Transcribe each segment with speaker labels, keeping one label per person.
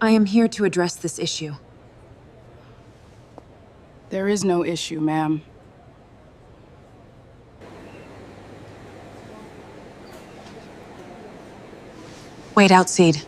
Speaker 1: I am here to address this issue.
Speaker 2: There is no issue, ma'am.
Speaker 1: Wait outside.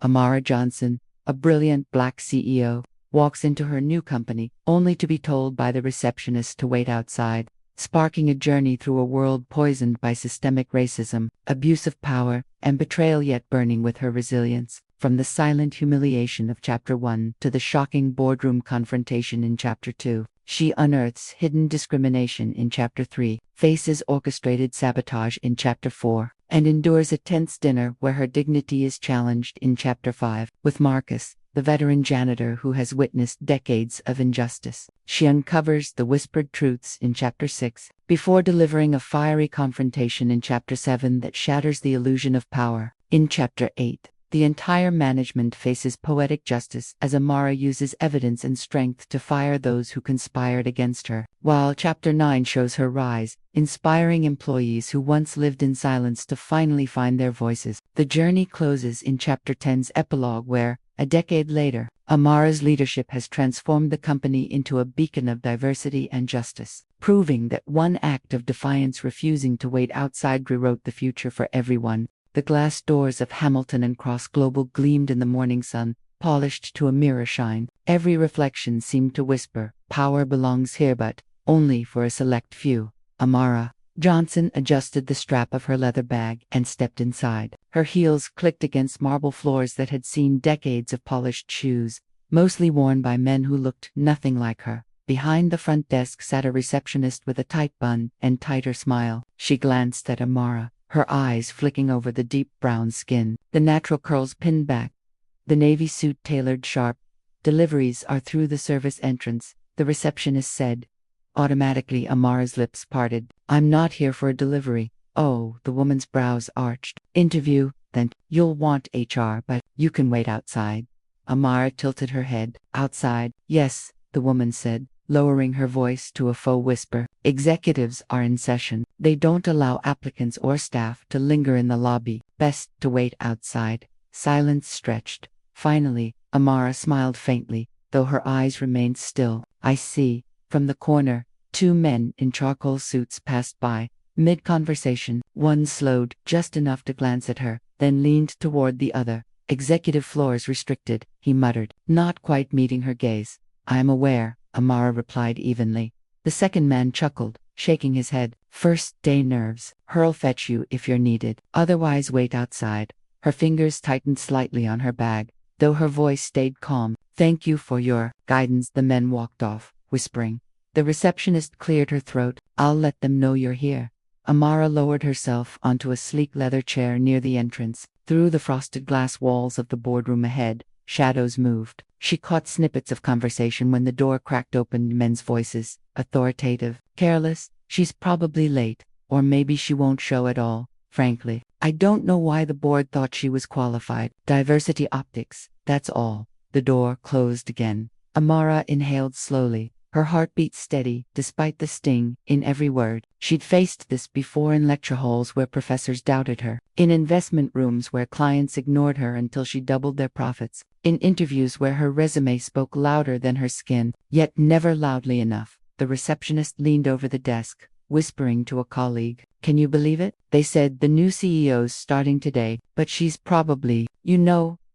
Speaker 3: Amara Johnson, a brilliant black CEO, walks into her new company, only to be told by the receptionist to wait outside, sparking a journey through a world poisoned by systemic racism, abuse of power, and betrayal, yet burning with her resilience. From the silent humiliation of Chapter 1 to the shocking boardroom confrontation in Chapter 2, she unearths hidden discrimination in Chapter 3, faces orchestrated sabotage in Chapter 4, and endures a tense dinner where her dignity is challenged in Chapter 5. With Marcus, the veteran janitor who has witnessed decades of injustice, she uncovers the whispered truths in Chapter 6, before delivering a fiery confrontation in Chapter 7 that shatters the illusion of power. In Chapter 8, the entire management faces poetic justice as Amara uses evidence and strength to fire those who conspired against her, while Chapter 9 shows her rise, inspiring employees who once lived in silence to finally find their voices. The journey closes in Chapter 10's epilogue where, a decade later, Amara's leadership has transformed the company into a beacon of diversity and justice, proving that one act of defiance refusing to wait outside rewrote the future for everyone. The glass doors of Hamilton and Cross Global gleamed in the morning sun, polished to a mirror shine. Every reflection seemed to whisper, "Power belongs here, but only for a select few." Amara Johnson adjusted the strap of her leather bag and stepped inside. Her heels clicked against marble floors that had seen decades of polished shoes, mostly worn by men who looked nothing like her. Behind the front desk sat a receptionist with a tight bun and tighter smile. She glanced at Amara, her eyes flicking over the deep brown skin, the natural curls pinned back, the navy suit tailored sharp. "Deliveries are through the service entrance," the receptionist said. Automatically, Amara's lips parted. "I'm not here for a delivery." "Oh," the woman's brows arched. "Interview, then. You'll want HR, but you can wait outside." Amara tilted her head. "Outside?" "Yes," the woman said, lowering her voice to a faux whisper. "Executives are in session. They don't allow applicants or staff to linger in the lobby. Best to wait outside." Silence stretched. Finally, Amara smiled faintly, though her eyes remained still. "I see." From the corner, two men in charcoal suits passed by. Mid-conversation, one slowed just enough to glance at her, then leaned toward the other. "Executive floors restricted," he muttered, not quite meeting her gaze. "I am aware," Amara replied evenly. The second man chuckled, shaking his head. "First day nerves. Her'll fetch you if you're needed. Otherwise wait outside." Her fingers tightened slightly on her bag, though her voice stayed calm. "Thank you for your guidance." The men walked off, whispering. The receptionist cleared her throat. "I'll let them know you're here." Amara lowered herself onto a sleek leather chair near the entrance. Through the frosted glass walls of the boardroom ahead, shadows moved. She caught snippets of conversation when the door cracked open. Men's voices, authoritative, careless. "She's probably late, or maybe she won't show at all. Frankly, I don't know why the board thought she was qualified. Diversity optics, that's all." The door closed again. Amara inhaled slowly, her heartbeat steady, despite the sting in every word. She'd faced this before in lecture halls where professors doubted her, in investment rooms where clients ignored her until she doubled their profits, in interviews where her resume spoke louder than her skin, yet never loudly enough. The receptionist leaned over the desk, whispering to a colleague. "Can you believe it? They said the new CEO's starting today, but she's probably,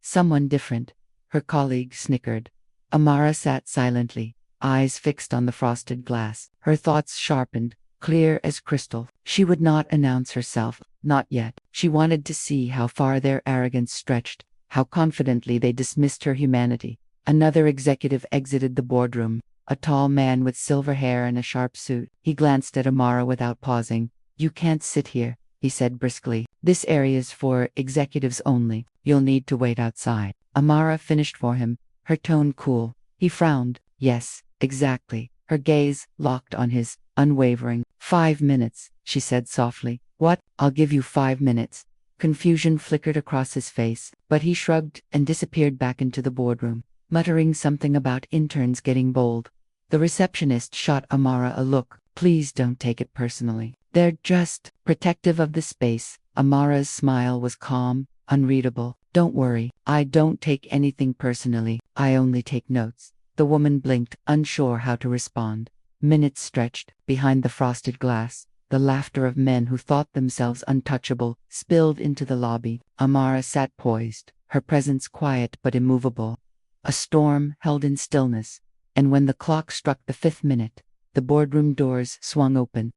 Speaker 3: someone different." Her colleague snickered. Amara sat silently, eyes fixed on the frosted glass. Her thoughts sharpened, clear as crystal. She would not announce herself, not yet. She wanted to see how far their arrogance stretched, how confidently they dismissed her humanity. Another executive exited the boardroom, a tall man with silver hair and a sharp suit. He glanced at Amara without pausing. "You can't sit here," he said briskly. "This area's for executives only. You'll need to wait outside." Amara finished for him, her tone cool. He frowned. "Yes, exactly." Her gaze locked on his, unwavering. "5 minutes," she said softly. "What? I'll give you 5 minutes." Confusion flickered across his face, but he shrugged and disappeared back into the boardroom, muttering something about interns getting bold. The receptionist shot Amara a look. "Please don't take it personally. They're just protective of the space." Amara's smile was calm, unreadable. Don't worry, I don't take anything personally, I only take notes. The woman blinked, unsure how to respond. Minutes stretched. Behind the frosted glass, the laughter of men who thought themselves untouchable spilled into the lobby. Amara sat poised, her presence quiet but immovable. A storm held in stillness, and when the clock struck the 5th minute, the boardroom doors swung open.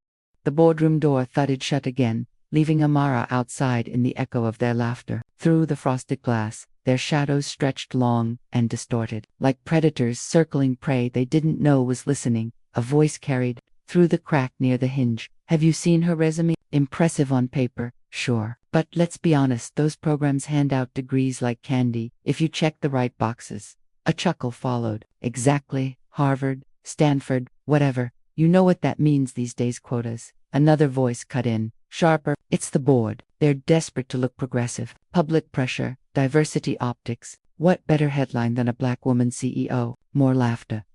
Speaker 3: The boardroom door thudded shut again, leaving Amara outside in the echo of their laughter. Through the frosted glass, their shadows stretched long and distorted, like predators circling prey they didn't know was listening. A voice carried through the crack near the hinge. Have you seen her resume? Impressive on paper, sure. But let's be honest, those programs hand out degrees like candy if you check the right boxes. A chuckle followed. Exactly. Harvard, Stanford, whatever. You know what that means these days, quotas. Another voice cut in, sharper. It's the board. They're desperate to look progressive. Public pressure, diversity optics. What better headline than a black woman CEO? More laughter.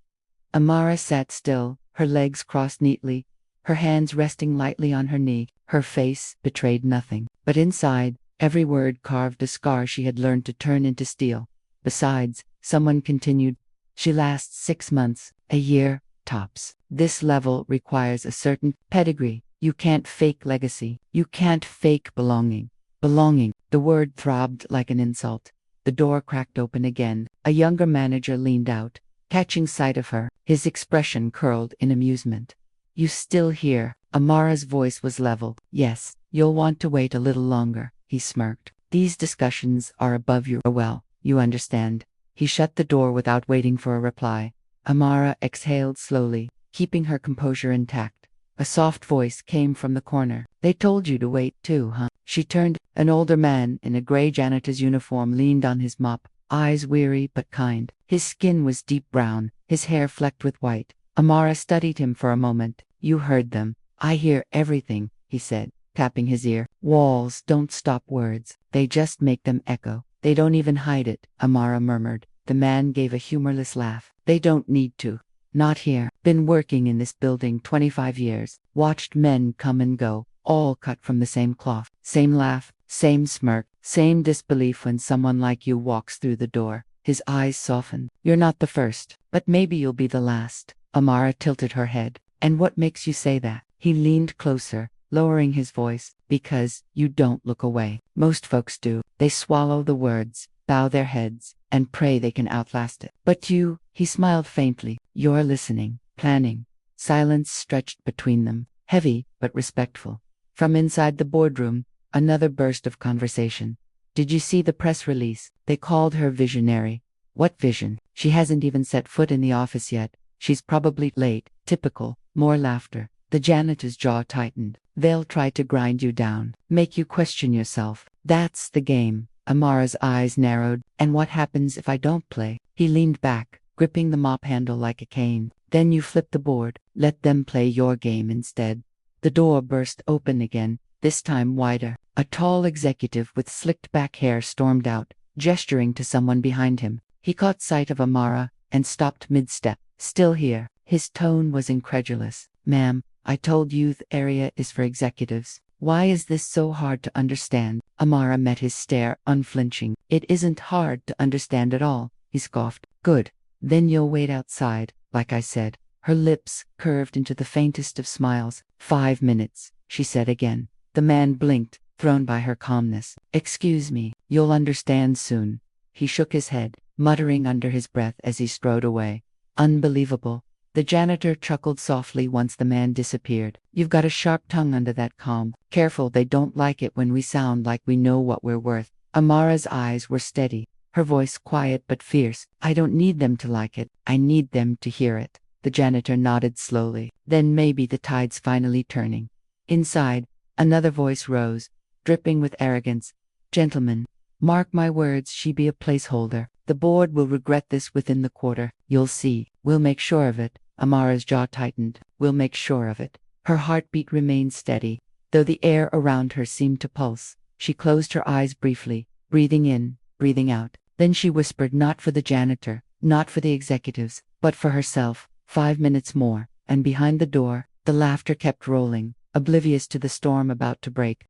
Speaker 3: Amara sat still, her legs crossed neatly, her hands resting lightly on her knee. Her face betrayed nothing, but inside, every word carved a scar she had learned to turn into steel. Besides, someone continued, she lasts 6 months, a year, tops. This level requires a certain pedigree. You can't fake legacy. You can't fake belonging. Belonging. The word throbbed like an insult. The door cracked open again. A younger manager leaned out, catching sight of her. His expression curled in amusement. You still here? Amara's voice was level. Yes, you'll want to wait a little longer, he smirked. These discussions are above your well, you understand. He shut the door without waiting for a reply. Amara exhaled slowly, keeping her composure intact. A soft voice came from the corner. They told you to wait too, huh? She turned. An older man in a gray janitor's uniform leaned on his mop, eyes weary but kind. His skin was deep brown, his hair flecked with white. Amara studied him for a moment. You heard them. I hear everything, he said, tapping his ear. Walls don't stop words. They just make them echo. They don't even hide it, Amara murmured. The man gave a humorless laugh. They don't need to. Not here. Been working in this building 25 years. Watched men come and go, all cut from the same cloth. Same laugh, same smirk, same disbelief when someone like you walks through the door. His eyes softened. You're not the first, but maybe you'll be the last. Amara tilted her head. And what makes you say that? He leaned closer, lowering his voice. Because you don't look away. Most folks do. They swallow the words, bow their heads, and pray they can outlast it. But you, he smiled faintly, you're listening, planning. Silence stretched between them, heavy but respectful. From inside the boardroom, another burst of conversation. Did you see the press release? They called her visionary. What vision? She hasn't even set foot in the office yet. She's probably late. Typical. More laughter. The janitor's jaw tightened. They'll try to grind you down, make you question yourself. That's the game. Amara's eyes narrowed. And what happens if I don't play? He leaned back, gripping the mop handle like a cane. Then you flip the board. Let them play your game instead. The door burst open again, this time wider. A tall executive with slicked back hair stormed out, gesturing to someone behind him. He caught sight of Amara and stopped mid-step. Still here. His tone was incredulous. Ma'am, I told you the area is for executives. Why is this so hard to understand? Amara met his stare, unflinching. It isn't hard to understand at all, he scoffed. Good. Then you'll wait outside, like I said. Her lips curved into the faintest of smiles. 5 minutes, she said again. The man blinked, thrown by her calmness. Excuse me, you'll understand soon. He shook his head, muttering under his breath as he strode away. Unbelievable. The janitor chuckled softly once the man disappeared. You've got a sharp tongue under that calm. Careful, they don't like it when we sound like we know what we're worth. Amara's eyes were steady, her voice quiet but fierce. I don't need them to like it. I need them to hear it. The janitor nodded slowly. Then maybe the tide's finally turning. Inside, another voice rose, dripping with arrogance. Gentlemen, mark my words, she be a placeholder. The board will regret this within the quarter. You'll see. We'll make sure of it. Amara's jaw tightened. We'll make sure of it. Her heartbeat remained steady, though the air around her seemed to pulse. She closed her eyes briefly, breathing in, breathing out. Then she whispered, not for the janitor, not for the executives, but for herself. 5 minutes more, and behind the door, the laughter kept rolling, oblivious to the storm about to break.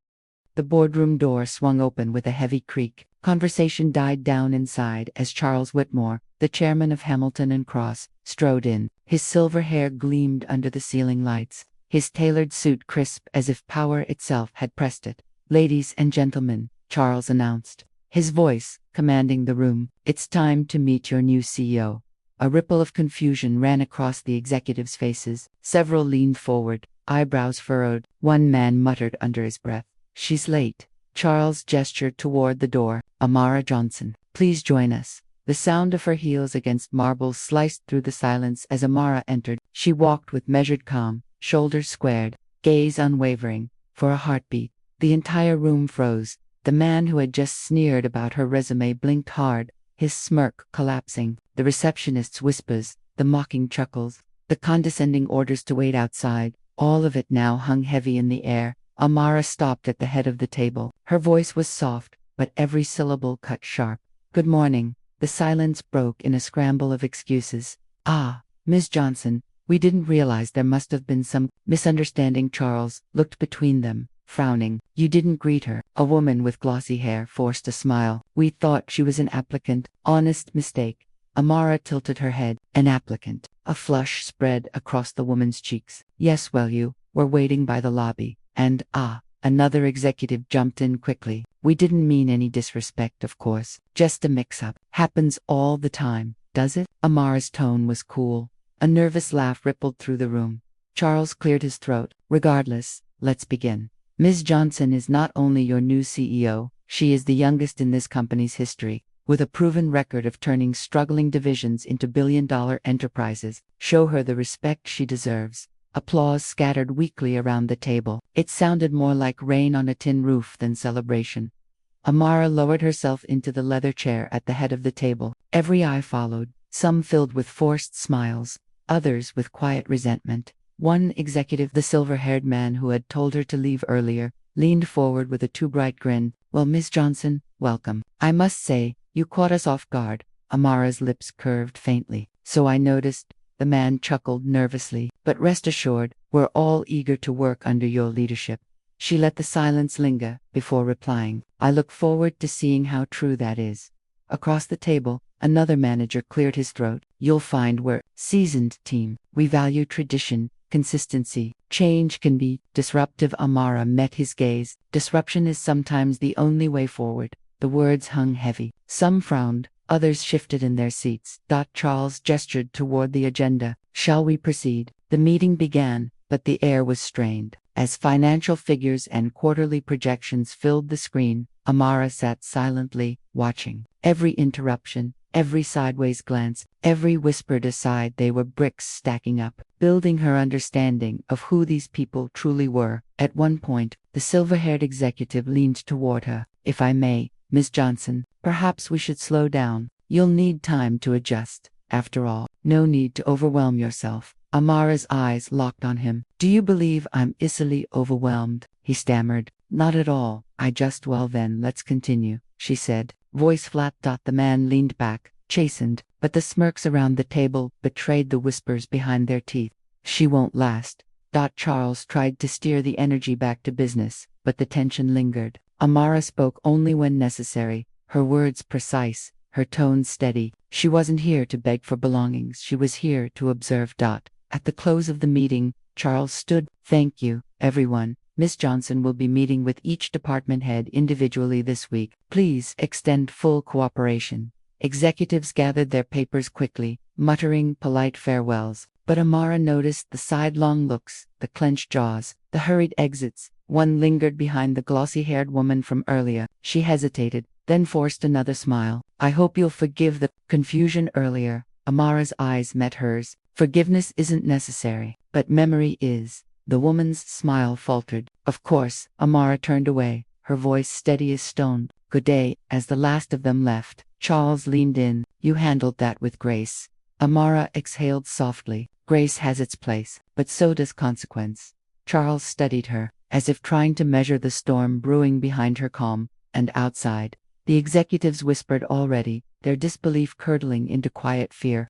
Speaker 3: The boardroom door swung open with a heavy creak. Conversation died down inside as Charles Whitmore, the chairman of Hamilton and Cross, strode in. His silver hair gleamed under the ceiling lights, his tailored suit crisp as if power itself had pressed it. "Ladies and gentlemen," Charles announced, his voice commanding the room, "it's time to meet your new CEO." A ripple of confusion ran across the executives' faces. Several leaned forward, eyebrows furrowed. One man muttered under his breath, "She's late." Charles gestured toward the door. "Amara Johnson, please join us." The sound of her heels against marble sliced through the silence as Amara entered. She walked with measured calm, shoulders squared, gaze unwavering. For a heartbeat, the entire room froze. The man who had just sneered about her resume blinked hard, his smirk collapsing. The receptionist's whispers, the mocking chuckles, the condescending orders to wait outside, all of it now hung heavy in the air. Amara stopped at the head of the table. Her voice was soft, but every syllable cut sharp. "Good morning." The silence broke in a scramble of excuses. "Ah, Miss Johnson, we didn't realize there must have been some misunderstanding." Charles looked between them, frowning. "You didn't greet her." A woman with glossy hair forced a smile. "We thought she was an applicant." "Honest mistake." Amara tilted her head. "An applicant." A flush spread across the woman's cheeks. "Yes, well, you were waiting by the lobby. And another executive jumped in quickly. "We didn't mean any disrespect, of course. Just a mix-up. Happens all the time, does it?" Amara's tone was cool. A nervous laugh rippled through the room. Charles cleared his throat. "Regardless, let's begin. Ms. Johnson is not only your new CEO, she is the youngest in this company's history, with a proven record of turning struggling divisions into billion-dollar enterprises. Show her the respect she deserves." Applause scattered weakly around the table. It sounded more like rain on a tin roof than celebration. Amara lowered herself into the leather chair at the head of the table. Every eye followed, some filled with forced smiles, others with quiet resentment. One executive, the silver-haired man who had told her to leave earlier, leaned forward with a too-bright grin. "Well, Miss Johnson, welcome. I must say, you caught us off guard." Amara's lips curved faintly. "So I noticed." The man chuckled nervously. "But rest assured, we're all eager to work under your leadership." She let the silence linger before replying, "I look forward to seeing how true that is." Across the table, another manager cleared his throat. "You'll find we're seasoned team. We value tradition, consistency. Change can be disruptive." Amara met his gaze. "Disruption is sometimes the only way forward." The words hung heavy. Some frowned. Others shifted in their seats. Charles gestured toward the agenda. "Shall we proceed?" The meeting began, but the air was strained. As financial figures and quarterly projections filled the screen, Amara sat silently, watching. Every interruption, every sideways glance, every whispered aside, they were bricks stacking up, building her understanding of who these people truly were. At one point, the silver-haired executive leaned toward her. "If I may, Ms. Johnson, perhaps we should slow down. You'll need time to adjust. After all, no need to overwhelm yourself." Amara's eyes locked on him. "Do you believe I'm easily overwhelmed?" he stammered. "Not at all. Well then, let's continue," she said, voice flat. The man leaned back, chastened, but the smirks around the table betrayed the whispers behind their teeth. "She won't last." Charles tried to steer the energy back to business, but the tension lingered. Amara spoke only when necessary, her words precise, her tone steady. She wasn't here to beg for belongings, she was here to observe. At the close of the meeting, Charles stood. "Thank you, everyone. Miss Johnson will be meeting with each department head individually this week. Please extend full cooperation." Executives gathered their papers quickly, muttering polite farewells, but Amara noticed the sidelong looks, the clenched jaws, the hurried exits. One lingered behind the glossy-haired woman from earlier. She hesitated, then forced another smile. "I hope you'll forgive the confusion earlier." Amara's eyes met hers. "Forgiveness isn't necessary, but memory is." The woman's smile faltered. "Of course." Amara turned away, her voice steady as stone. "Good day." As the last of them left, Charles leaned in. "You handled that with grace." Amara exhaled softly. "Grace has its place, but so does consequence." Charles studied her, as if trying to measure the storm brewing behind her calm. And outside, the executives whispered already, their disbelief curdling into quiet fear.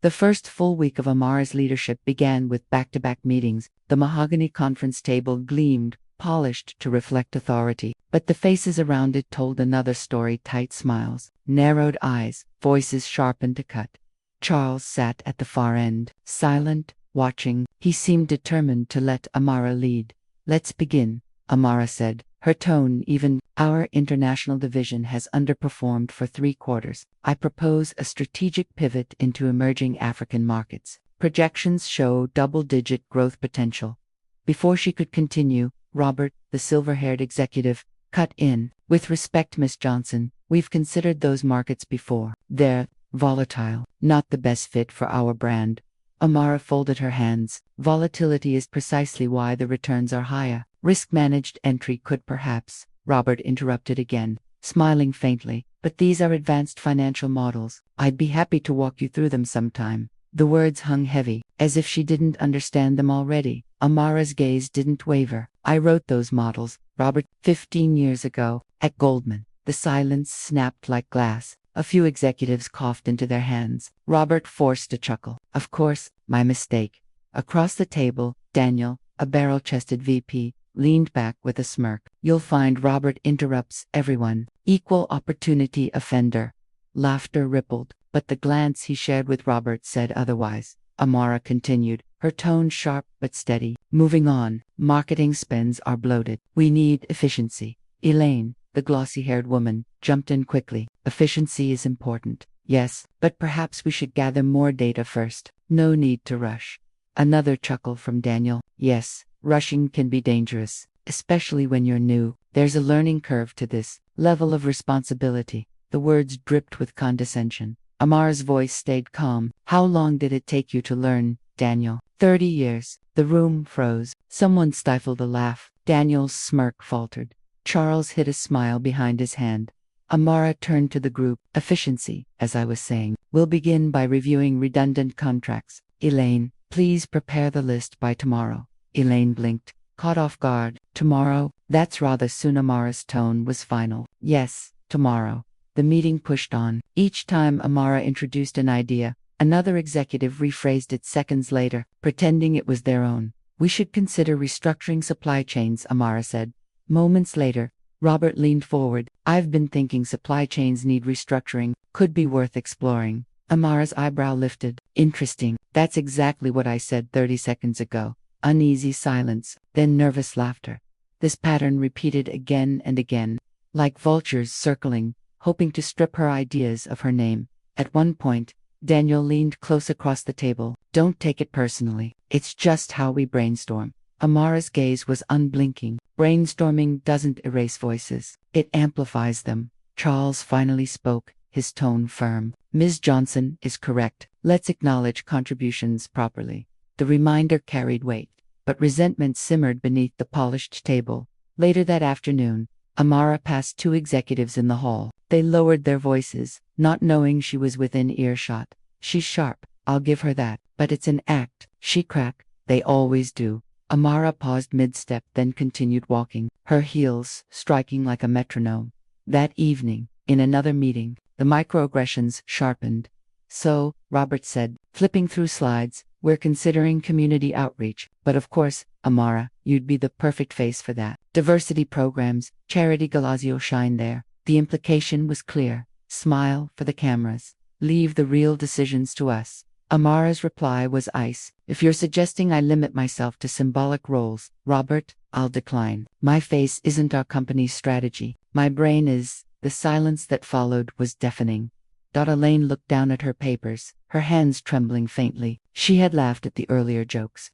Speaker 3: The first full week of Amara's leadership began with back-to-back meetings. The mahogany conference table gleamed, polished to reflect authority. But the faces around it told another story: tight smiles, narrowed eyes, voices sharpened to cut. Charles sat at the far end, silent, watching. He seemed determined to let Amara lead. "Let's begin," Amara said, her tone even. "Our international division has underperformed for 3 quarters. I propose a strategic pivot into emerging African markets. Projections show double-digit growth potential." Before she could continue, Robert, the silver-haired executive, cut in. "With respect, Miss Johnson, we've considered those markets before. They're volatile, not the best fit for our brand." Amara folded her hands. "Volatility is precisely why the returns are higher. Risk-managed entry could perhaps—" Robert interrupted again, smiling faintly. "But these are advanced financial models. I'd be happy to walk you through them sometime." The words hung heavy, as if she didn't understand them already. Amara's gaze didn't waver. "I wrote those models, Robert, 15 years ago, at Goldman." The silence snapped like glass. A few executives coughed into their hands. Robert forced a chuckle. "Of course, my mistake." Across the table, Daniel, a barrel-chested VP, leaned back with a smirk. "You'll find Robert interrupts everyone. Equal opportunity offender." Laughter rippled, but the glance he shared with Robert said otherwise. Amara continued, her tone sharp but steady. "Moving on. Marketing spends are bloated. We need efficiency." Elaine, the glossy-haired woman, jumped in quickly. "Efficiency is important. Yes, but perhaps we should gather more data first. No need to rush." Another chuckle from Daniel. "Yes, rushing can be dangerous, especially when you're new. There's a learning curve to this level of responsibility." The words dripped with condescension. Amara's voice stayed calm. "How long did it take you to learn, Daniel?" 30 years. The room froze. Someone stifled a laugh. Daniel's smirk faltered. Charles hid a smile behind his hand. Amara turned to the group. "Efficiency, as I was saying. We'll begin by reviewing redundant contracts. Elaine, please prepare the list by tomorrow." Elaine blinked, caught off guard. "Tomorrow? That's rather soon." Amara's tone was final. "Yes, tomorrow." The meeting pushed on. Each time Amara introduced an idea, another executive rephrased it seconds later, pretending it was their own. "We should consider restructuring supply chains," Amara said. Moments later, Robert leaned forward. "I've been thinking supply chains need restructuring. Could be worth exploring." Amara's eyebrow lifted. "Interesting. That's exactly what I said 30 seconds ago." Uneasy silence, then nervous laughter. This pattern repeated again and again, like vultures circling, hoping to strip her ideas of her name. At one point, Daniel leaned close across the table. "Don't take it personally. It's just how we brainstorm." Amara's gaze was unblinking. "Brainstorming doesn't erase voices. It amplifies them." Charles finally spoke, his tone firm. "Ms. Johnson is correct. Let's acknowledge contributions properly." The reminder carried weight, but resentment simmered beneath the polished table. Later that afternoon, Amara passed 2 executives in the hall. They lowered their voices, not knowing she was within earshot. "She's sharp, I'll give her that, but it's an act. She crack. They always do." Amara paused mid-step, then continued walking, her heels striking like a metronome. That evening, in another meeting, the microaggressions sharpened. "So," Robert said, flipping through slides, "we're considering community outreach. But of course, Amara, you'd be the perfect face for that. Diversity programs, charity Galazio shine there." The implication was clear. Smile for the cameras. Leave the real decisions to us. Amara's reply was ice. "If you're suggesting I limit myself to symbolic roles, Robert, I'll decline. My face isn't our company's strategy. My brain is." The silence that followed was deafening. Elaine looked down at her papers, her hands trembling faintly. She had laughed at the earlier jokes.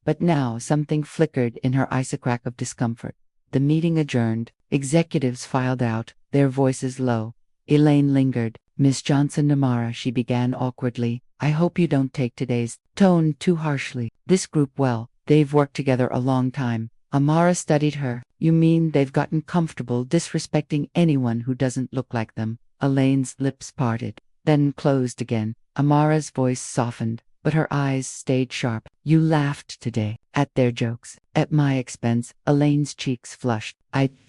Speaker 3: But now something flickered in her icecrack of discomfort. The meeting adjourned. Executives filed out, their voices low. Elaine lingered. "Miss Johnson, Amara," she began awkwardly, "I hope you don't take today's tone too harshly. This group, well, they've worked together a long time." Amara studied her. "You mean they've gotten comfortable disrespecting anyone who doesn't look like them?" Elaine's lips parted, then closed again. Amara's voice softened, but her eyes stayed sharp. "You laughed today, at their jokes, at my expense." Elaine's cheeks flushed.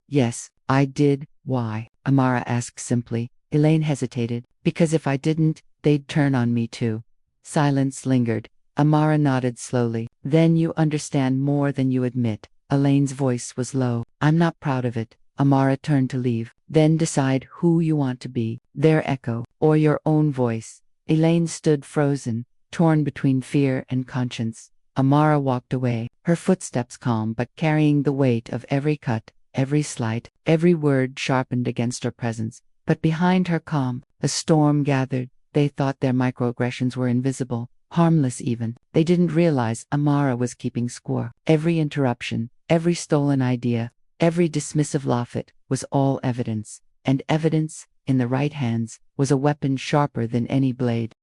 Speaker 3: Yes, I did." "Why?" Amara asked simply. Elaine hesitated. "Because if I didn't, they'd turn on me too." Silence lingered. Amara nodded slowly. "Then you understand more than you admit." Elaine's voice was low. "I'm not proud of it, Amara turned to leave. Then decide who you want to be, their echo, or your own voice. Elaine stood frozen, torn between fear and conscience. Amara walked away, her footsteps calm but carrying the weight of every cut, every slight, every word sharpened against her presence. But behind her calm, a storm gathered. They thought their microaggressions were invisible, harmless even. They didn't realize Amara was keeping score. Every interruption, every stolen idea, every dismissive laugh was all evidence. And evidence, in the right hands, was a weapon sharper than any blade.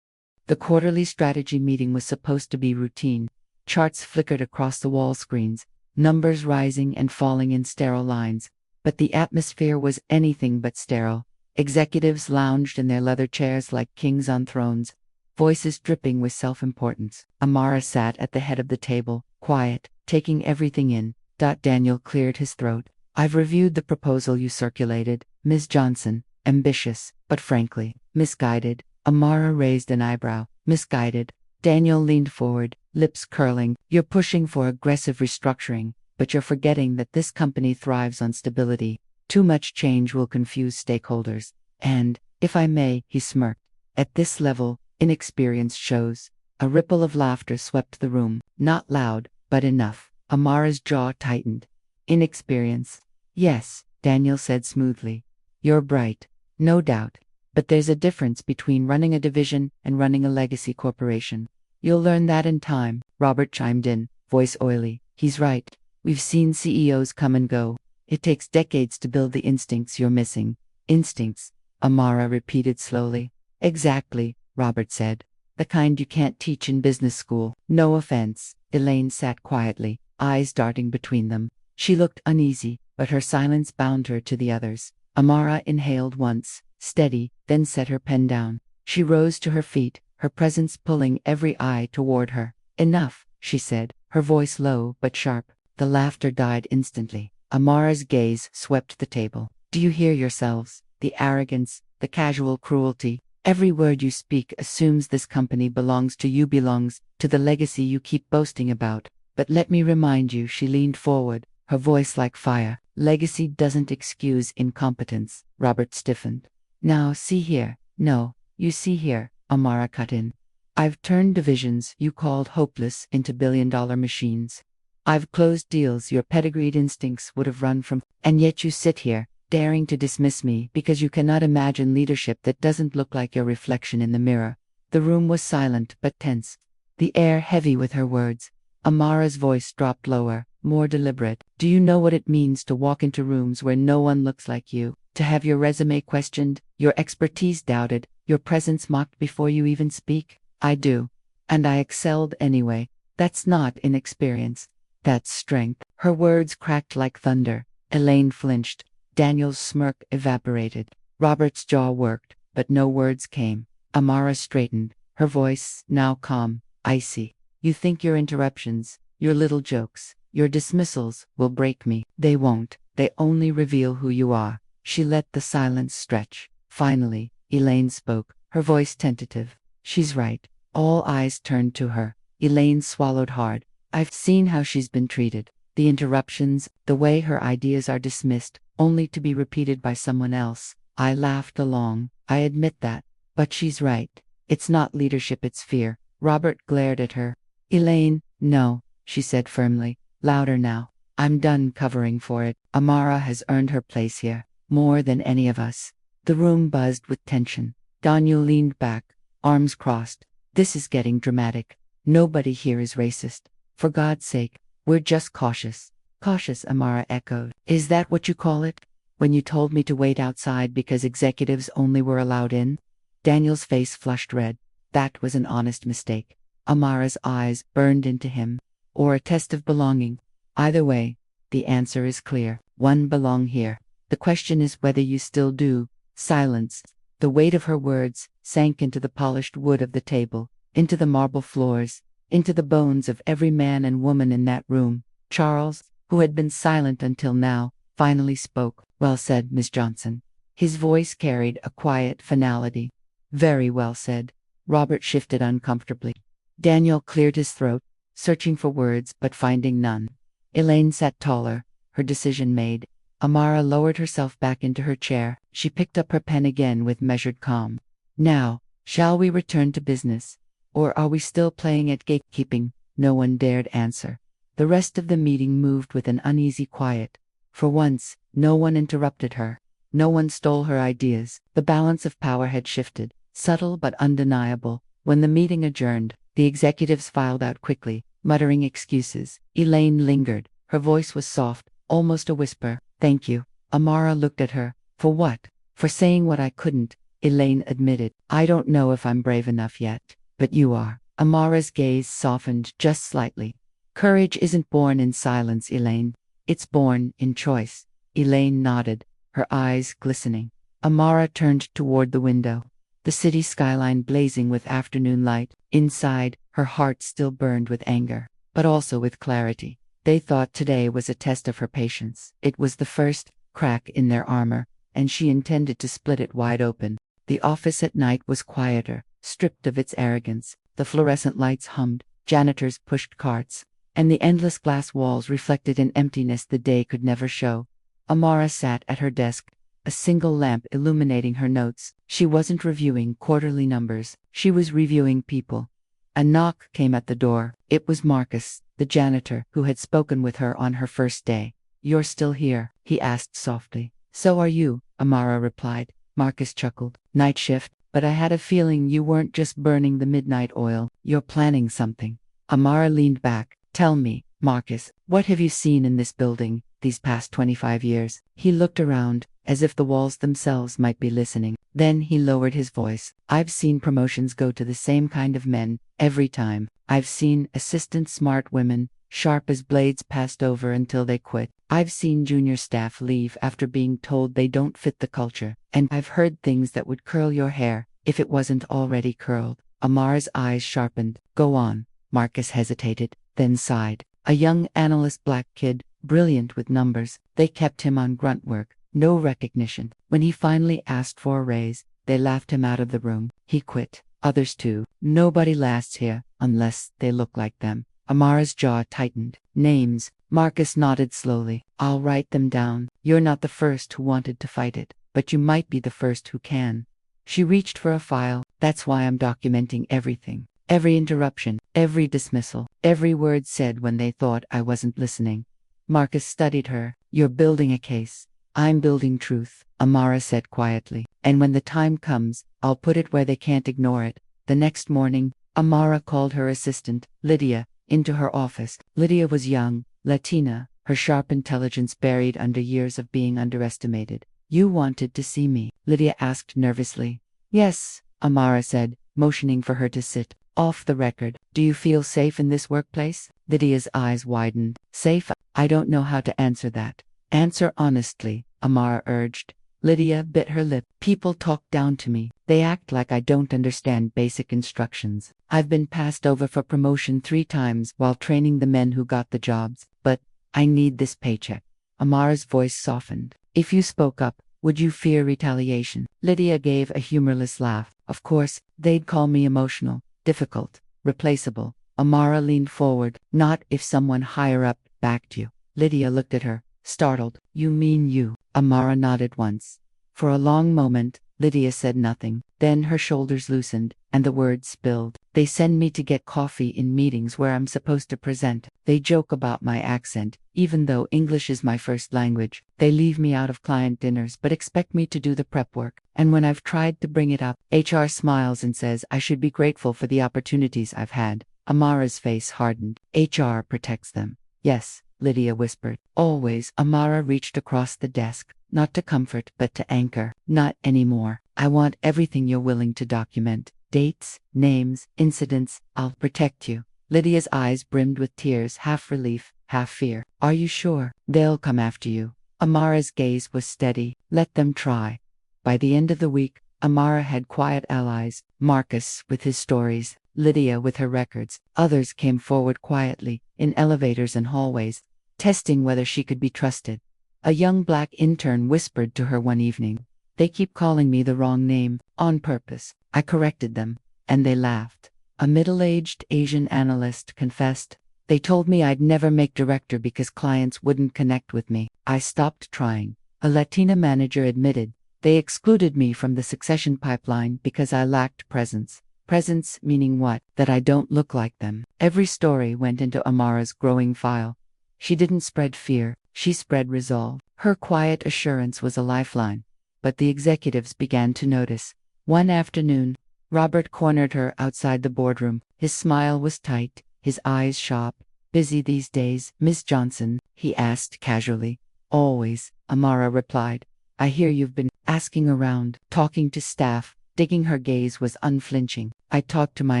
Speaker 3: The quarterly strategy meeting was supposed to be routine. Charts flickered across the wall screens, numbers rising and falling in sterile lines. But the atmosphere was anything but sterile. Executives lounged in their leather chairs like kings on thrones, voices dripping with self-importance. Amara sat at the head of the table, quiet, taking everything in. Daniel cleared his throat. I've reviewed the proposal you circulated, Ms. Johnson. Ambitious, but frankly, misguided. Amara raised an eyebrow. Misguided. Daniel leaned forward, lips curling. You're pushing for aggressive restructuring, but you're forgetting that this company thrives on stability. Too much change will confuse stakeholders. And, if I may, he smirked. At this level, inexperience shows. A ripple of laughter swept the room. Not loud, but enough. Amara's jaw tightened. Inexperience. Yes, Daniel said smoothly. You're bright. No doubt. But there's a difference between running a division and running a legacy corporation. You'll learn that in time, Robert chimed in, voice oily. He's right. We've seen CEOs come and go. It takes decades to build the instincts you're missing. Instincts, Amara repeated slowly. Exactly, Robert said. The kind you can't teach in business school. No offense. Elaine sat quietly, eyes darting between them. She looked uneasy, but her silence bound her to the others. Amara inhaled once, steady, then set her pen down. She rose to her feet, her presence pulling every eye toward her. Enough, she said, her voice low but sharp. The laughter died instantly. Amara's gaze swept the table. Do you hear yourselves? The arrogance, the casual cruelty. Every word you speak assumes this company belongs to you, belongs to the legacy you keep boasting about. But let me remind you, she leaned forward, her voice like fire. Legacy doesn't excuse incompetence. Robert stiffened. Now see here. No, you see here, Amara cut in. I've turned divisions you called hopeless into billion-dollar machines. I've closed deals your pedigreed instincts would have run from, and yet you sit here, daring to dismiss me because you cannot imagine leadership that doesn't look like your reflection in the mirror. The room was silent but tense, the air heavy with her words. Amara's voice dropped lower, more deliberate. Do you know what it means to walk into rooms where no one looks like you? To have your resume questioned, your expertise doubted, your presence mocked before you even speak? I do. And I excelled anyway. That's not inexperience. That's strength. Her words cracked like thunder. Elaine flinched. Daniel's smirk evaporated. Robert's jaw worked, but no words came. Amara straightened, her voice now calm, icy. You think your interruptions, your little jokes, your dismissals will break me. They won't. They only reveal who you are. She let the silence stretch. Finally, Elaine spoke, her voice tentative. She's right. All eyes turned to her. Elaine swallowed hard. I've seen how she's been treated. The interruptions, the way her ideas are dismissed, only to be repeated by someone else. I laughed along. I admit that. But she's right. It's not leadership, it's fear. Robert glared at her. Elaine, no, she said firmly, louder now. I'm done covering for it. Amara has earned her place here, more than any of us. The room buzzed with tension. Daniel leaned back, arms crossed. This is getting dramatic. Nobody here is racist. For God's sake, we're just cautious. Cautious, Amara echoed. Is that what you call it? When you told me to wait outside because executives only were allowed in? Daniel's face flushed red. That was an honest mistake. Amara's eyes burned into him. Or a test of belonging. Either way, the answer is clear. One belong here. The question is whether you still do. Silence. The weight of her words sank into the polished wood of the table, into the marble floors, into the bones of every man and woman in that room. Charles, who had been silent until now, finally spoke. Well said, Miss Johnson. His voice carried a quiet finality. Very well said. Robert shifted uncomfortably. Daniel cleared his throat, searching for words but finding none. Elaine sat taller, her decision made. Amara lowered herself back into her chair. She picked up her pen again with measured calm. Now, shall we return to business? Or are we still playing at gatekeeping? No one dared answer. The rest of the meeting moved with an uneasy quiet. For once, no one interrupted her. No one stole her ideas. The balance of power had shifted, subtle but undeniable. When the meeting adjourned, the executives filed out quickly, muttering excuses. Elaine lingered. Her voice was soft, almost a whisper. Thank you. Amara looked at her. For what? For saying what I couldn't, Elaine admitted. I don't know if I'm brave enough yet. But you are. Amara's gaze softened just slightly. Courage isn't born in silence, Elaine. It's born in choice. Elaine nodded, her eyes glistening. Amara turned toward the window, the city skyline blazing with afternoon light. Inside, her heart still burned with anger, but also with clarity. They thought today was a test of her patience. It was the first crack in their armor, and she intended to split it wide open. The office at night was quieter, stripped of its arrogance. The fluorescent lights hummed, janitors pushed carts, and the endless glass walls reflected an emptiness the day could never show. Amara sat at her desk, a single lamp illuminating her notes. She wasn't reviewing quarterly numbers, she was reviewing people. A knock came at the door. It was Marcus, the janitor, who had spoken with her on her first day. You're still here? He asked softly. So are you, Amara replied. Marcus chuckled. Night shift, but I had a feeling you weren't just burning the midnight oil. You're planning something. Amara leaned back. Tell me, Marcus, what have you seen in this building these past 25 years? He looked around, as if the walls themselves might be listening. Then he lowered his voice. I've seen promotions go to the same kind of men, every time. I've seen assistant smart women, sharp as blades passed over until they quit. I've seen junior staff leave after being told they don't fit the culture. And I've heard things that would curl your hair, if it wasn't already curled. Amara's eyes sharpened. Go on. Marcus hesitated, then sighed. A young analyst black kid, brilliant with numbers. They kept him on grunt work. No recognition. When he finally asked for a raise, they laughed him out of the room. He quit. Others too. Nobody lasts here, unless they look like them. Amara's jaw tightened. Names. Marcus nodded slowly. I'll write them down. You're not the first who wanted to fight it, but you might be the first who can. She reached for a file. That's why I'm documenting everything. Every interruption, every dismissal, every word said when they thought I wasn't listening. Marcus studied her. You're building a case. I'm building truth, Amara said quietly. And when the time comes, I'll put it where they can't ignore it. The next morning, Amara called her assistant, Lydia, into her office. Lydia was young, Latina, her sharp intelligence buried under years of being underestimated. You wanted to see me? Lydia asked nervously. Yes, Amara said, motioning for her to sit. Off the record, do you feel safe in this workplace? Lydia's eyes widened. Safe? I don't know how to answer that. Answer honestly, Amara urged. Lydia bit her lip. People talk down to me. They act like I don't understand basic instructions. I've been passed over for promotion 3 times while training the men who got the jobs, but I need this paycheck. Amara's voice softened. If you spoke up, would you fear retaliation? Lydia gave a humorless laugh. Of course, they'd call me emotional, difficult, replaceable. Amara leaned forward. Not if someone higher up backed you. Lydia looked at her, startled. You mean you? Amara nodded once. For a long moment, Lydia said nothing. Then her shoulders loosened, and the words spilled. They send me to get coffee in meetings where I'm supposed to present. They joke about my accent, even though English is my first language. They leave me out of client dinners but expect me to do the prep work. And when I've tried to bring it up, HR smiles and says I should be grateful for the opportunities I've had. Amara's face hardened. HR protects them. Yes, Lydia whispered. Always. Amara reached across the desk, not to comfort but to anchor. Not anymore. I want everything you're willing to document. Dates, names, incidents. I'll protect you. Lydia's eyes brimmed with tears, half relief, half fear. Are you sure? They'll come after you. Amara's gaze was steady. Let them try. By the end of the week, Amara had quiet allies. Marcus with his stories, Lydia with her records. Others came forward quietly, in elevators and hallways, testing whether she could be trusted. A young black intern whispered to her one evening, "They keep calling me the wrong name, on purpose." I corrected them, and they laughed. A middle-aged Asian analyst confessed, They told me I'd never make director because clients wouldn't connect with me. I stopped trying. A Latina manager admitted they excluded me from the succession pipeline because I lacked presence. Presence meaning what? That I don't look like them. Every story went into Amara's growing file. She didn't spread fear, she spread resolve. Her quiet assurance was a lifeline. But the executives began to notice. One afternoon, Robert cornered her outside the boardroom. His smile was tight, his eyes sharp. Busy these days, Miss Johnson? He asked casually. Always, Amara replied. I hear you've been asking around, talking to staff. Digging. Her gaze was unflinching. I talk to my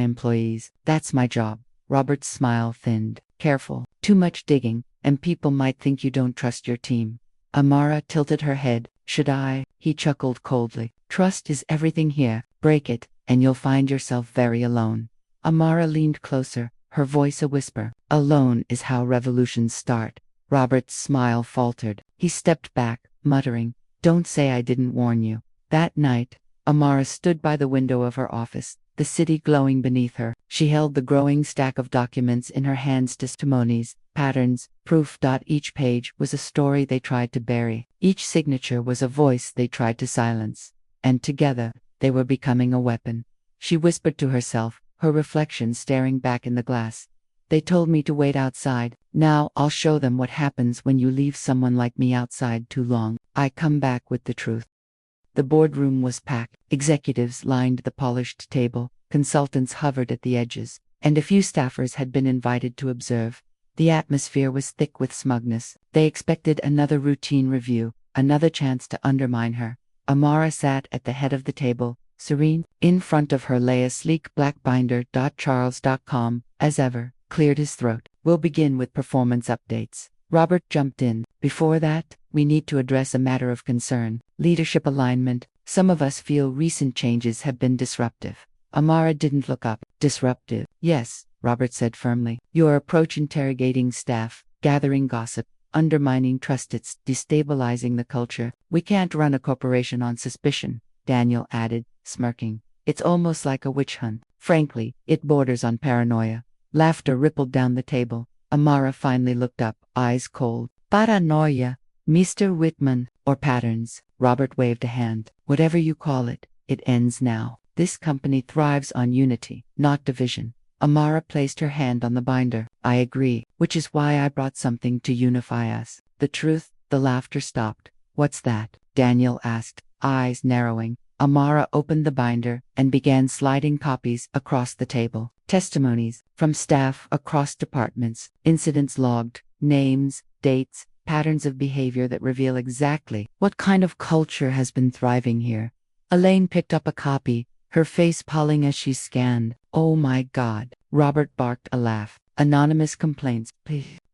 Speaker 3: employees. That's my job. Robert's smile thinned. Careful. Too much digging, and people might think you don't trust your team. Amara tilted her head. Should I? He chuckled coldly. Trust is everything here. Break it, and you'll find yourself very alone. Amara leaned closer, her voice a whisper. Alone is how revolutions start. Robert's smile faltered. He stepped back, muttering, Don't say I didn't warn you. That night, Amara stood by the window of her office, the city glowing beneath her. She held the growing stack of documents in her hands, testimonies, patterns, proof. Each page was a story they tried to bury. Each signature was a voice they tried to silence. And together, they were becoming a weapon. She whispered to herself, her reflection staring back in the glass. They told me to wait outside. Now I'll show them what happens when you leave someone like me outside too long. I come back with the truth. The boardroom was packed. Executives lined the polished table, consultants hovered at the edges, and a few staffers had been invited to observe. The atmosphere was thick with smugness. They expected another routine review, another chance to undermine her. Amara sat at the head of the table, serene. In front of her lay a sleek black binder. Charles.com, as ever, cleared his throat. We'll begin with performance updates. Robert jumped in. Before that, we need to address a matter of concern. Leadership alignment. Some of us feel recent changes have been disruptive. Amara didn't look up. Disruptive? Yes, Robert said firmly. Your approach interrogating staff, gathering gossip, undermining trust, it's destabilizing the culture. We can't run a corporation on suspicion, Daniel added, smirking. It's almost like a witch hunt. Frankly, it borders on paranoia. Laughter rippled down the table. Amara finally looked up, eyes cold. Paranoia, Mr. Whitman, or patterns. Robert waved a hand. Whatever you call it, it ends now. This company thrives on unity, not division. Amara placed her hand on the binder. I agree, which is why I brought something to unify us. The truth. The laughter stopped. What's that? Daniel asked, eyes narrowing. Amara opened the binder and began sliding copies across the table. Testimonies from staff across departments, incidents logged, names, dates, patterns of behavior that reveal exactly what kind of culture has been thriving here. Elaine picked up a copy, her face palling as she scanned. Oh my God. Robert barked a laugh. Anonymous complaints.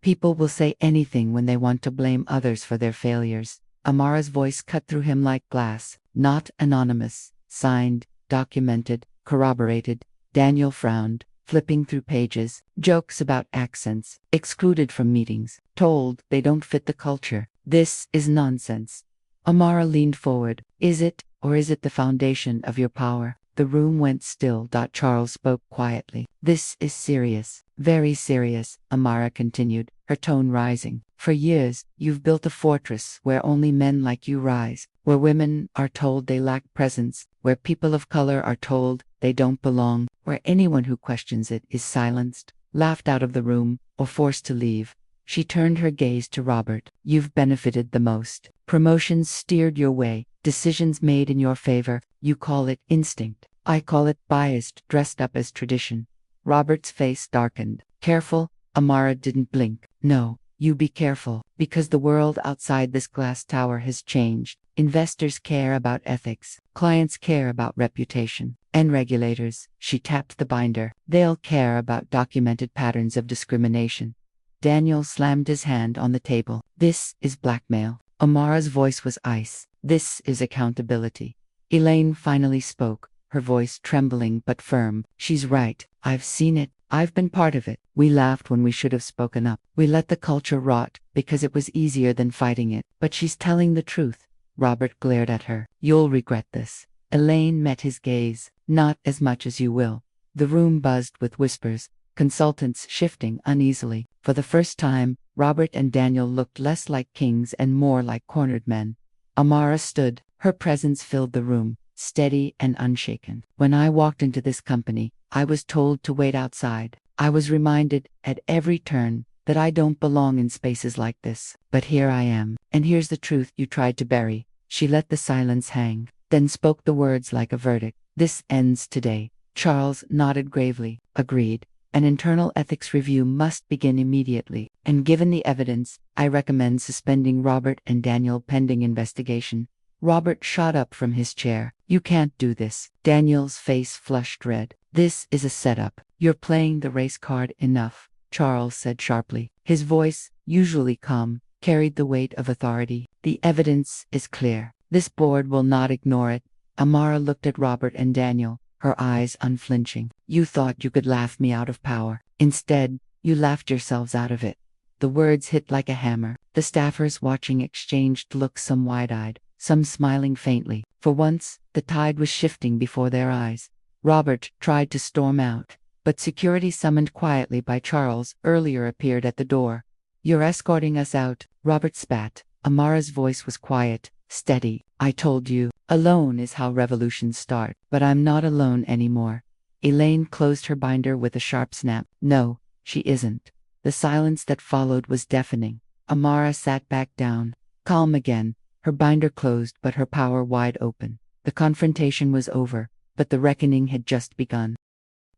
Speaker 3: People will say anything when they want to blame others for their failures. Amara's voice cut through him like glass. Not anonymous. Signed, documented, corroborated. Daniel frowned, flipping through pages. Jokes about accents. Excluded from meetings. Told they don't fit the culture. This is nonsense. Amara leaned forward. Is it, or is it the foundation of your power? The room went still. Charles spoke quietly. This is serious. Very serious, Amara continued, her tone rising. For years, you've built a fortress where only men like you rise, where women are told they lack presence, where people of color are told they don't belong, where anyone who questions it is silenced, laughed out of the room, or forced to leave. She turned her gaze to Robert. You've benefited the most. Promotions steered your way, decisions made in your favor. You call it instinct. I call it biased, dressed up as tradition. Robert's face darkened. Careful? Amara didn't blink. No, you be careful, because the world outside this glass tower has changed. Investors care about ethics. Clients care about reputation. And regulators, she tapped the binder, they'll care about documented patterns of discrimination. Daniel slammed his hand on the table. This is blackmail. Amara's voice was ice. This is accountability. Elaine finally spoke, her voice trembling but firm. She's right. I've seen it. I've been part of it. We laughed when we should have spoken up. We let the culture rot because it was easier than fighting it. But she's telling the truth. Robert glared at her. You'll regret this. Elaine met his gaze. Not as much as you will. The room buzzed with whispers. consultants shifting uneasily. For the first time, Robert and Daniel looked less like kings and more like cornered men. Amara stood. Her presence filled the room, steady and unshaken. When I walked into this company, I was told to wait outside. I was reminded at every turn that I don't belong in spaces like this. But here I am. And here's the truth you tried to bury. She let the silence hang, then spoke the words like a verdict. This ends today. Charles nodded gravely. Agreed. An internal ethics review must begin immediately. And given the evidence, I recommend suspending Robert and Daniel pending investigation. Robert shot up from his chair. You can't do this. Daniel's face flushed red. This is a setup. You're playing the race card enough, Charles said sharply. His voice, usually calm, carried the weight of authority. The evidence is clear. This board will not ignore it. Amara looked at Robert and Daniel, her eyes unflinching. You thought you could laugh me out of power. Instead, you laughed yourselves out of it. The words hit like a hammer. The staffers watching exchanged looks, some wide-eyed, some smiling faintly. For once, the tide was shifting before their eyes. Robert tried to storm out, but security summoned quietly by Charles earlier appeared at the door. You're escorting us out, Robert spat. Amara's voice was quiet, steady. I told you, alone is how revolutions start. But I'm not alone anymore. Elaine closed her binder with a sharp snap. No, she isn't. The silence that followed was deafening. Amara sat back down, calm again, her binder closed but her power wide open. The confrontation was over, but the reckoning had just begun.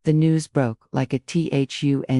Speaker 3: The news broke like a thunderclap.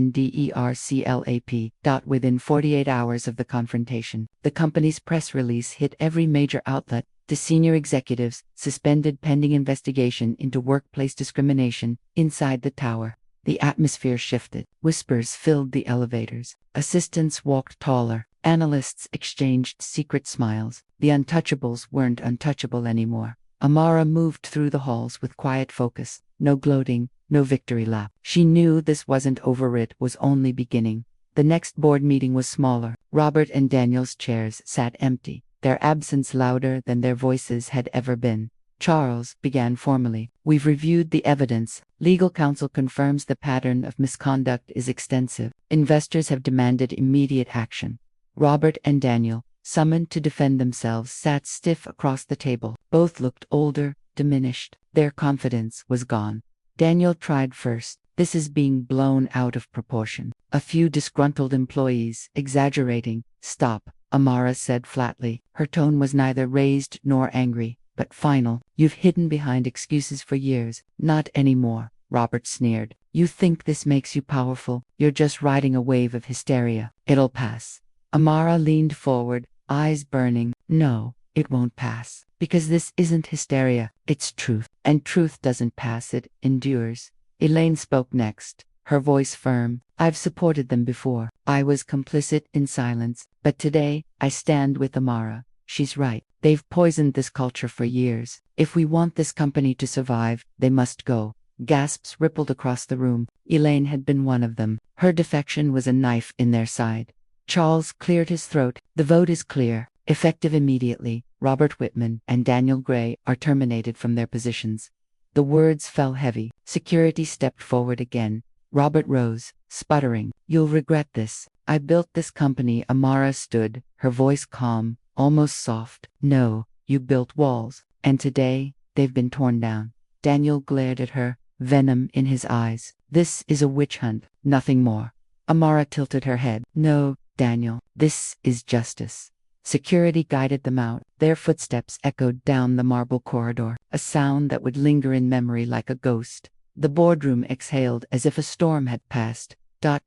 Speaker 3: Within 48 hours of the confrontation, the company's press release hit every major outlet. The senior executives suspended pending investigation into workplace discrimination inside the tower. The atmosphere shifted. Whispers filled the elevators. Assistants walked taller. Analysts exchanged secret smiles. The untouchables weren't untouchable anymore. Amara moved through the halls with quiet focus. No gloating, no victory lap. She knew this wasn't over, it was only beginning. The next board meeting was smaller. Robert and Daniel's chairs sat empty, their absence louder than their voices had ever been. Charles began formally. We've reviewed the evidence. Legal counsel confirms the pattern of misconduct is extensive. Investors have demanded immediate action. Robert and Daniel, summoned to defend themselves, sat stiff across the table. Both looked older, diminished. Their confidence was gone. Daniel tried first. This is being blown out of proportion. A few disgruntled employees, exaggerating. Stop, Amara said flatly. Her tone was neither raised nor angry, but final. You've hidden behind excuses for years. Not anymore, Robert sneered. You think this makes you powerful. You're just riding a wave of hysteria. It'll pass. Amara leaned forward, eyes burning. No, it won't pass. Because this isn't hysteria, it's truth. And truth doesn't pass, it endures. Elaine spoke next, her voice firm. I've supported them before. I was complicit in silence. But today, I stand with Amara. She's right. They've poisoned this culture for years. If we want this company to survive, they must go. Gasps rippled across the room. Elaine had been one of them. Her defection was a knife in their side. Charles cleared his throat. The vote is clear. Effective immediately, Robert Whitman and Daniel Gray are terminated from their positions. The words fell heavy. Security stepped forward again. Robert rose, sputtering. You'll regret this. I built this company. Amara stood, her voice calm, almost soft. No, you built walls. And today, they've been torn down. Daniel glared at her, venom in his eyes. This is a witch hunt, nothing more. Amara tilted her head. No, Daniel, this is justice. Security guided them out. Their footsteps echoed down the marble corridor, a sound that would linger in memory like a ghost. The boardroom exhaled as if a storm had passed.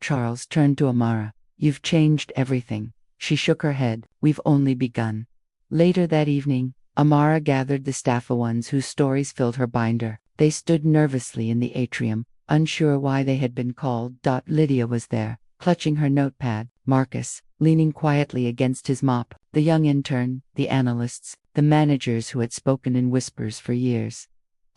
Speaker 3: Charles turned to Amara. You've changed everything. She shook her head. We've only begun. Later that evening, Amara gathered the staffa-ones whose stories filled her binder. They stood nervously in the atrium, unsure why they had been called. Lydia was there, clutching her notepad. Marcus, leaning quietly against his mop. The young intern, the analysts, the managers who had spoken in whispers for years.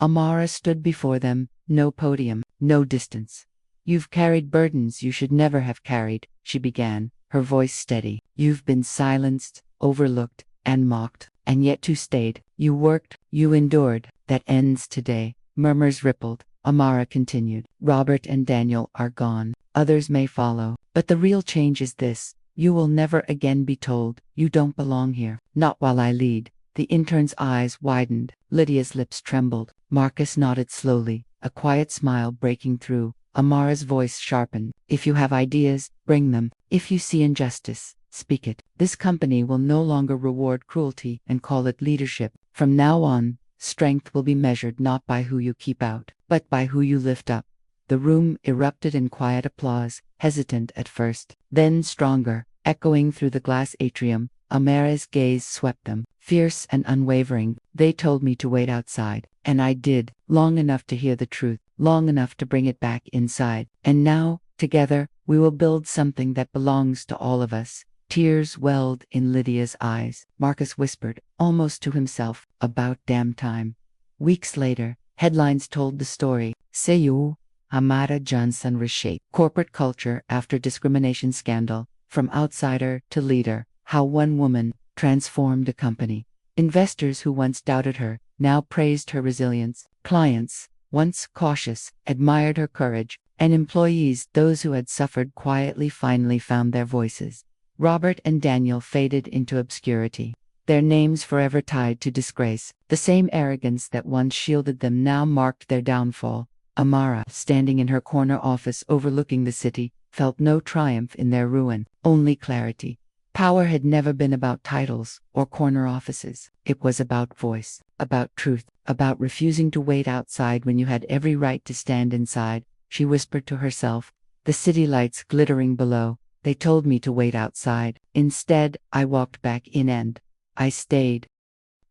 Speaker 3: Amara stood before them, no podium, no distance. You've carried burdens you should never have carried, she began, her voice steady. You've been silenced, overlooked, and mocked, and yet you stayed. You worked, you endured. That ends today. Murmurs rippled. Amara continued. Robert and Daniel are gone. Others may follow. But the real change is this. You will never again be told, you don't belong here. Not while I lead. The intern's eyes widened. Lydia's lips trembled. Marcus nodded slowly, a quiet smile breaking through. Amara's voice sharpened. If you have ideas, bring them. If you see injustice, speak it. This company will no longer reward cruelty and call it leadership. From now on, strength will be measured not by who you keep out, but by who you lift up. The room erupted in quiet applause, hesitant at first, then stronger, echoing through the glass atrium. Amara's gaze swept them, fierce and unwavering. They told me to wait outside, and I did, long enough to hear the truth, long enough to bring it back inside. And now, together, we will build something that belongs to all of us. Tears welled in Lydia's eyes. Marcus whispered, almost to himself, about damn time. Weeks later, headlines told the story. Seyu, Amara Johnson reshaped corporate culture after discrimination scandal, from outsider to leader. How one woman transformed a company. Investors who once doubted her, now praised her resilience. Clients, once cautious, admired her courage. And employees, those who had suffered quietly, finally found their voices. Robert and Daniel faded into obscurity, their names forever tied to disgrace. The same arrogance that once shielded them now marked their downfall. Amara, standing in her corner office overlooking the city, felt no triumph in their ruin, only clarity. Power had never been about titles or corner offices. It was about voice, about truth, about refusing to wait outside when you had every right to stand inside. She whispered to herself, the city lights glittering below. They told me to wait outside. Instead, I walked back in and I stayed.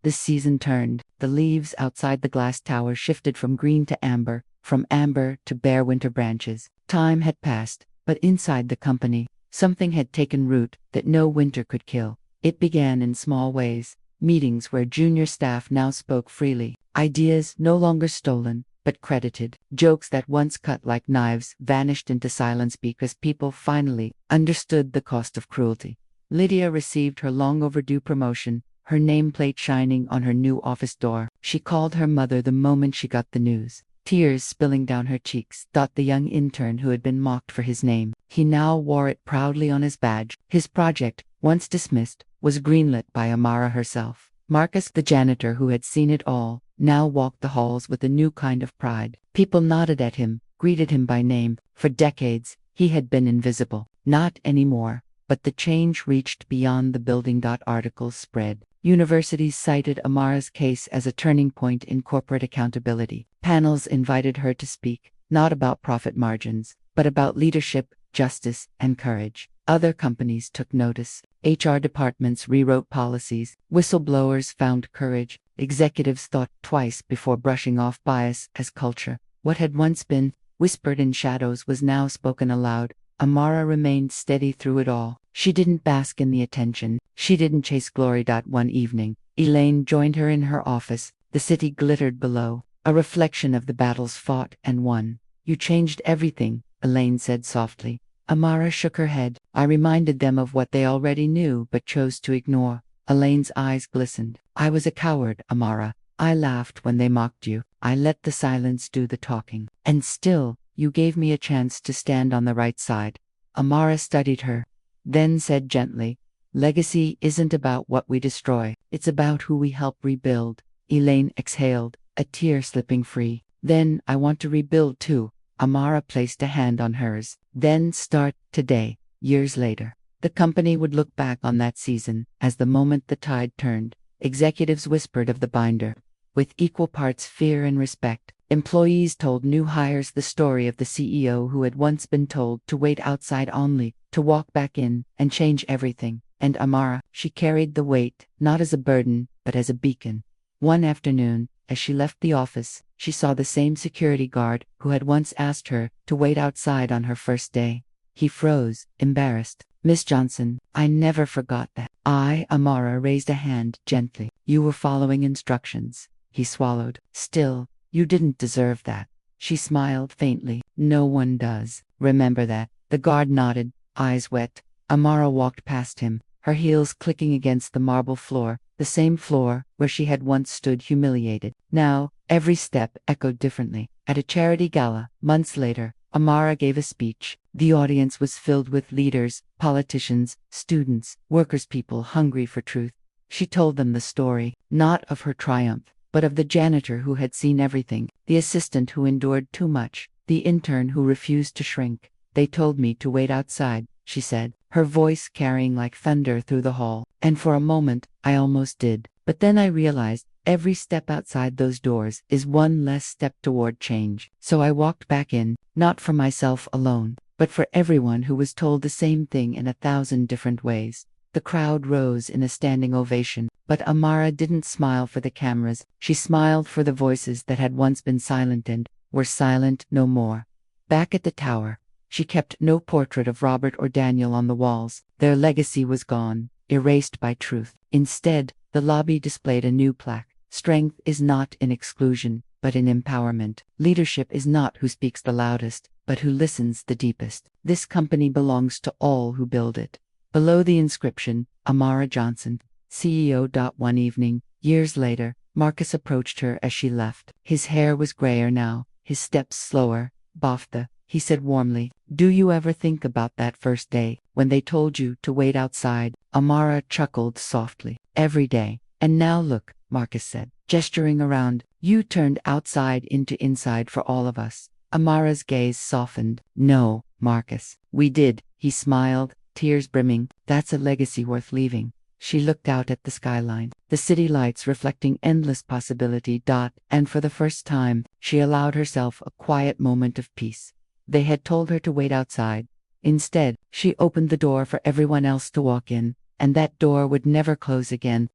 Speaker 3: The season turned. The leaves outside the glass tower shifted from green to amber, from amber to bare winter branches. Time had passed, but inside the company, something had taken root that no winter could kill. It began in small ways, meetings where junior staff now spoke freely, ideas no longer stolen, but credited. Jokes that once cut like knives vanished into silence because people finally understood the cost of cruelty. Lydia received her long overdue promotion, her nameplate shining on her new office door. She called her mother the moment she got the news. Tears spilling down her cheeks, thought the young intern who had been mocked for his name. He now wore it proudly on his badge. His project, once dismissed, was greenlit by Amara herself. Marcus, the janitor who had seen it all, now walked the halls with a new kind of pride. People nodded at him, greeted him by name. For decades, he had been invisible. Not anymore. But the change reached beyond the building. Articles spread. Universities cited Amara's case as a turning point in corporate accountability. Panels invited her to speak, not about profit margins, but about leadership, justice, and courage. Other companies took notice. HR departments rewrote policies. Whistleblowers found courage. Executives thought twice before brushing off bias as culture. What had once been whispered in shadows was now spoken aloud. Amara remained steady through it all. She didn't bask in the attention. She didn't chase glory. One evening, Elaine joined her in her office. The city glittered below, a reflection of the battles fought and won. You changed everything, Elaine said softly. Amara shook her head. I reminded them of what they already knew but chose to ignore. Elaine's eyes glistened. I was a coward, Amara. I laughed when they mocked you. I let the silence do the talking. And still, you gave me a chance to stand on the right side. Amara studied her, then said gently, legacy isn't about what we destroy. It's about who we help rebuild. Elaine exhaled, a tear slipping free. Then I want to rebuild too. Amara placed a hand on hers. Then start today. Years later, the company would look back on that season as the moment the tide turned. Executives whispered of the binder, with equal parts fear and respect. Employees told new hires the story of the CEO who had once been told to wait outside only, to walk back in and change everything. And Amara, she carried the weight, not as a burden, but as a beacon. One afternoon, as she left the office, she saw the same security guard who had once asked her to wait outside on her first day. He froze, embarrassed. Miss Johnson, I never forgot that. Amara raised a hand gently. You were following instructions. He swallowed. Still, you didn't deserve that. She smiled faintly. No one does. Remember that. The guard nodded, eyes wet. Amara walked past him, her heels clicking against the marble floor, the same floor where she had once stood humiliated. Now, Every step echoed differently. At a charity gala, months later, Amara gave a speech. The audience was filled with leaders, politicians, students, workers, people hungry for truth. She told them the story, not of her triumph, but of the janitor who had seen everything, the assistant who endured too much, the intern who refused to shrink. They told me to wait outside, she said, her voice carrying like thunder through the hall. And for a moment, I almost did. But then I realized every step outside those doors is one less step toward change. So I walked back in, not for myself alone, but for everyone who was told the same thing in 1,000 different ways. The crowd rose in a standing ovation, but Amara didn't smile for the cameras. She smiled for the voices that had once been silent and were silent no more. Back at the tower, she kept no portrait of Robert or Daniel on the walls. Their legacy was gone, erased by truth. Instead, the lobby displayed a new plaque. Strength is not in exclusion, but in empowerment. Leadership is not who speaks the loudest, but who listens the deepest. This company belongs to all who build it. Below the inscription, Amara Johnson, CEO. One evening, years later, Marcus approached her as she left. His hair was grayer now, his steps slower. Bafta, he said warmly, do you ever think about that first day, when they told you to wait outside? Amara chuckled softly. Every day. And now look, Marcus said, gesturing around, you turned outside into inside for all of us. Amara's gaze softened. No, Marcus, we did, he smiled, tears brimming. That's a legacy worth leaving. She looked out at the skyline, the city lights reflecting endless possibility. And for the first time, she allowed herself a quiet moment of peace. They had told her to wait outside. Instead, she opened the door for everyone else to walk in, and that door would never close again.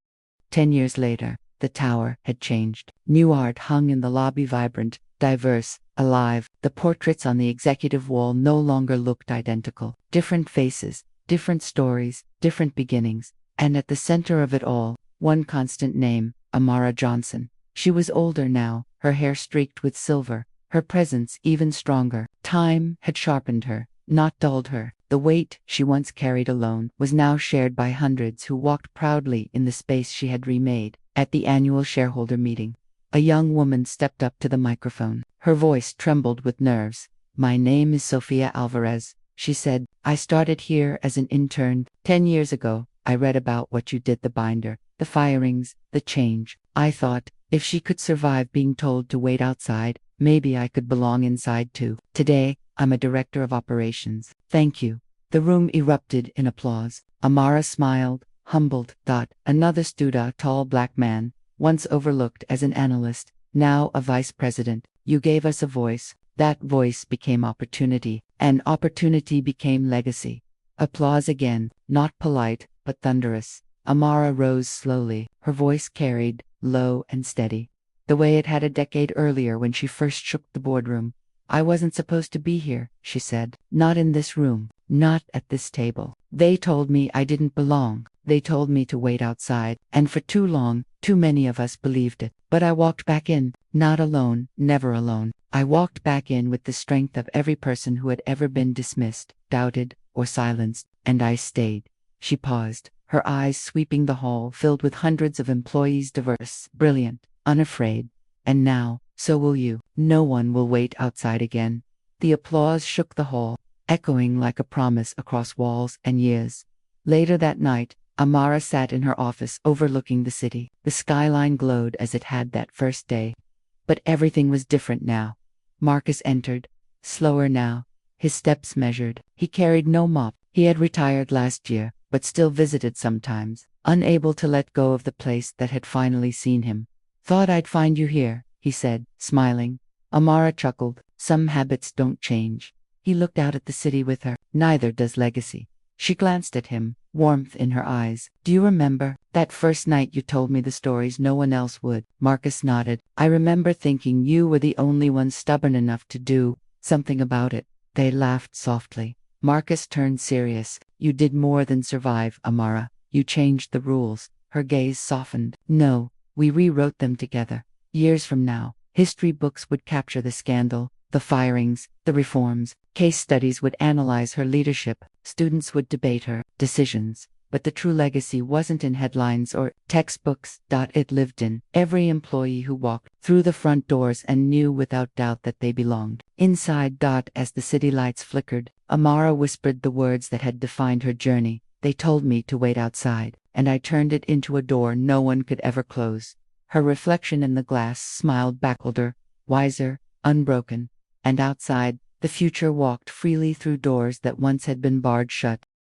Speaker 3: 10 years later, the tower had changed. New art hung in the lobby, vibrant, diverse, alive. The portraits on the executive wall no longer looked identical. Different faces, different stories, different beginnings. And at the center of it all, one constant name, Amara Johnson. She was older now, her hair streaked with silver, her presence even stronger. Time had sharpened her, not dulled her. The weight she once carried alone was now shared by hundreds who walked proudly in the space she had remade. At the annual shareholder meeting, a young woman stepped up to the microphone. Her voice trembled with nerves. My name is Sofia Alvarez, she said. I started here as an intern 10 years ago. I read about what you did, the binder, the firings, the change. I thought, if she could survive being told to wait outside, maybe I could belong inside too. Today, I'm a director of operations. Thank you. The room erupted in applause. Amara smiled, humbled. Another stood, a tall black man, once overlooked as an analyst, now a vice president. You gave us a voice. That voice became opportunity, and opportunity became legacy. Applause again, not polite, but thunderous. Amara rose slowly, her voice carried, low and steady, the way it had a decade earlier when she first shook the boardroom. I wasn't supposed to be here, she said. Not in this room, not at this table. They told me I didn't belong. They told me to wait outside, and for too long, too many of us believed it. But I walked back in, not alone, never alone. I walked back in with the strength of every person who had ever been dismissed, doubted, or silenced, and I stayed. She paused, her eyes sweeping the hall filled with hundreds of employees, diverse, brilliant, unafraid. And now, so will you. No one will wait outside again. The applause shook the hall, echoing like a promise across walls and years. Later that night, Amara sat in her office overlooking the city. The skyline glowed as it had that first day. But everything was different now. Marcus entered, slower now, his steps measured. He carried no mop. He had retired last year, but still visited sometimes, unable to let go of the place that had finally seen him. Thought I'd find you here, he said, smiling. Amara chuckled. Some habits don't change. He looked out at the city with her. Neither does legacy. She glanced at him, warmth in her eyes. Do you remember that first night you told me the stories no one else would? Marcus nodded. I remember thinking you were the only one stubborn enough to do something about it. They laughed softly. Marcus turned serious. You did more than survive, Amara. You changed the rules. Her gaze softened. No, we rewrote them together. Years from now, history books would capture the scandal, the firings, the reforms. Case studies would analyze her leadership. Students would debate her decisions. but the true legacy wasn't in headlines or textbooks. It lived in every employee who walked through the front doors and knew without doubt that they belonged inside. As the city lights flickered, Amara whispered the words that had defined her journey. They told me to wait outside, and I turned it into a door no one could ever close. Her reflection in the glass smiled back, older, wiser, unbroken, and outside, the future walked freely through doors that once had been barred shut.